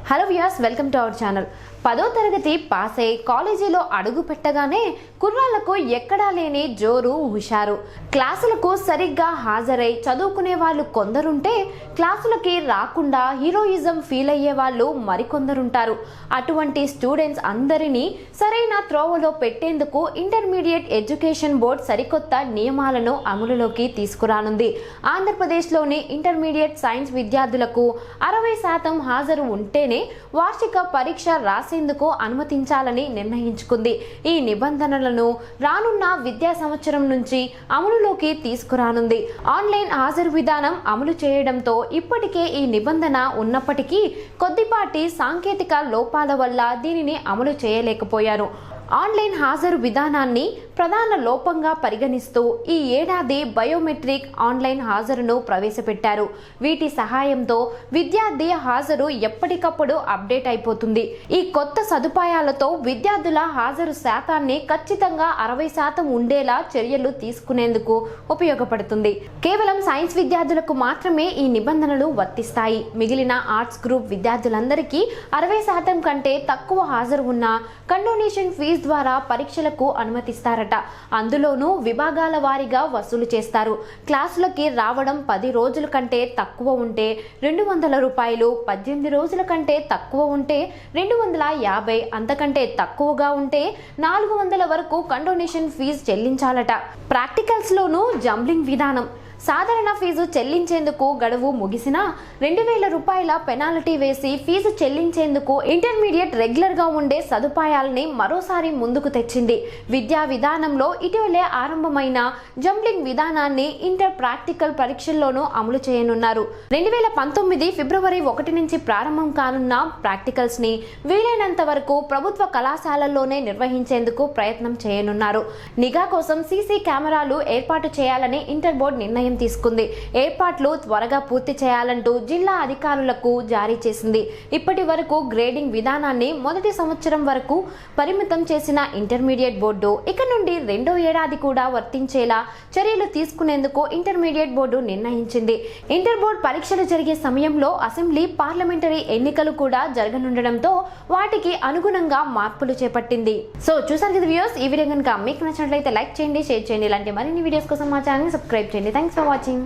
Hello viewers, welcome to our channel. 10వ తరగతి pass అయి కాలేజీలో అడుగు పెట్టగానే కుర్రాళ్లకు ఎక్కడా లేని జోరు హుషారు. క్లాసులకు సరిగ్గా హాజరై చదువుకునే వాళ్ళు కొందరుంటే క్లాసులకి రాకుండా హీరోయిజం ఫీల్ అయ్యే వాళ్ళు మరికొందరుంటారు. అటువంటి స్టూడెంట్స్ అందరినీ సరైన త్రోవలో పెట్టేందుకు ఇంటర్మీడియట్ ఎడ్యుకేషన్ బోర్డ్ సరికొత్త నియమాలను అమలులోకి తీసుకురానుంది. ఆంధ్రప్రదేశ్లోని ఇంటర్మీడియట్ సైన్స్ విద్యార్థులకు 60% హాజరు ఉంటేనే వార్షిక పరీక్ష రాసేందుకు అనుమతించాలని నిర్ణయించుకుంది. ఈ నిబంధనలను రానున్న విద్యా సంవత్సరం నుంచి అమలులోకి తీసుకురానుంది. ఆన్లైన్ హాజరు విధానం అమలు చేయడంతో ఇప్పటికే ఈ నిబంధన ఉన్నప్పటికీ కొద్దిపాటి సాంకేతిక లోపాల వల్ల దీనిని అమలు చేయలేకపోయారు. ఆన్లైన్ హాజరు విధానాన్ని ప్రధాన లోపంగా పరిగణిస్తూ ఈ ఏడాది బయోమెట్రిక్ ఆన్లైన్ హాజరును ప్రవేశపెట్టారు. వీటి సహాయంతో విద్యార్థి హాజరు ఎప్పటికప్పుడు అప్డేట్ అయిపోతుంది. ఈ కొత్త సదుపాయాలతో విద్యార్థుల హాజరు శాతాన్ని ఖచ్చితంగా 60% ఉండేలా చర్యలు తీసుకునేందుకు ఉపయోగపడుతుంది. కేవలం సైన్స్ విద్యార్థులకు మాత్రమే ఈ నిబంధనలు వర్తిస్తాయి. మిగిలిన ఆర్ట్స్ గ్రూప్ విద్యార్థులందరికీ 60% కంటే తక్కువ హాజరు ఉన్న కండోనేషన్ ఫీజు ద్వారా పరీక్షలకు అనుమతిస్తారట. అందులోనూ విభాగాల వారీగా వసూలు చేస్తారు. క్లాసులకి రావడం 10 రోజుల కంటే తక్కువ ఉంటే 200 రూపాయలు, 18 రోజుల కంటే తక్కువ ఉంటే 250, అంతకంటే తక్కువగా ఉంటే 400 వరకు కండోనేషన్ ఫీజు చెల్లించాలట. ప్రాక్టికల్స్ లోనూ జంబ్లింగ్ విధానం. సాధారణ ఫీజు చెల్లించేందుకు గడువు ముగిసినా 2000 రూపాయల పెనాల్టీ వేసి ఫీజు చెల్లించేందుకు ఇంటర్మీడియట్ రెగ్యులర్ గా ఉండే సదుపాయాలని మరోసారి ముందుకు తెచ్చింది. విద్యా విధానంలో ఇటీవలే ఆరంభమైన జంబ్లింగ్ విధానాన్ని ఇంటర్ ప్రాక్టికల్ పరీక్షల్లోనూ అమలు చేయనున్నారు. 2019 ఫిబ్రవరి 1 నుంచి ప్రారంభం కానున్న ప్రాక్టికల్స్ ని వీలైనంత వరకు ప్రభుత్వ కళాశాలల్లోనే నిర్వహించేందుకు ప్రయత్నం చేయనున్నారు. నిఘా కోసం సీసీ కెమెరాలు ఏర్పాటు చేయాలని ఇంటర్ బోర్డు నిర్ణయం తీసుకుంది. ఏర్పాట్లు త్వరగా పూర్తి చేయాలంటూ జిల్లా అధికారులకు జారీ చేసింది. ఇప్పటి వరకు గ్రేడింగ్ విధానాన్ని మొదటి సంవత్సరం వరకు పరిమితం చేసిన ఇంటర్మీడియట్ బోర్డు ఇక నుండి 2వ ఏడాది కూడా వర్తించేలా చర్యలు తీసుకునేందుకు ఇంటర్మీడియట్ బోర్డు నిర్ణయించింది. ఇంటర్ బోర్డు పరీక్షలు జరిగే సమయంలో అసెంబ్లీ, పార్లమెంటరీ ఎన్నికలు కూడా జరగనుండడంతో వాటికి అనుగుణంగా మార్పులు చేపట్టింది. సో చూసారు కదా వ్యూయర్స్, ఈ వీడియో కనుక మీకు నచ్చినట్లయితే లైక్ చేయండి, షేర్ చేయండి. ఇలాంటి మరిన్ని వీడియోస్ కోసం మా ఛానల్ సబ్స్క్రైబ్ చేయండి. Thanks for watching.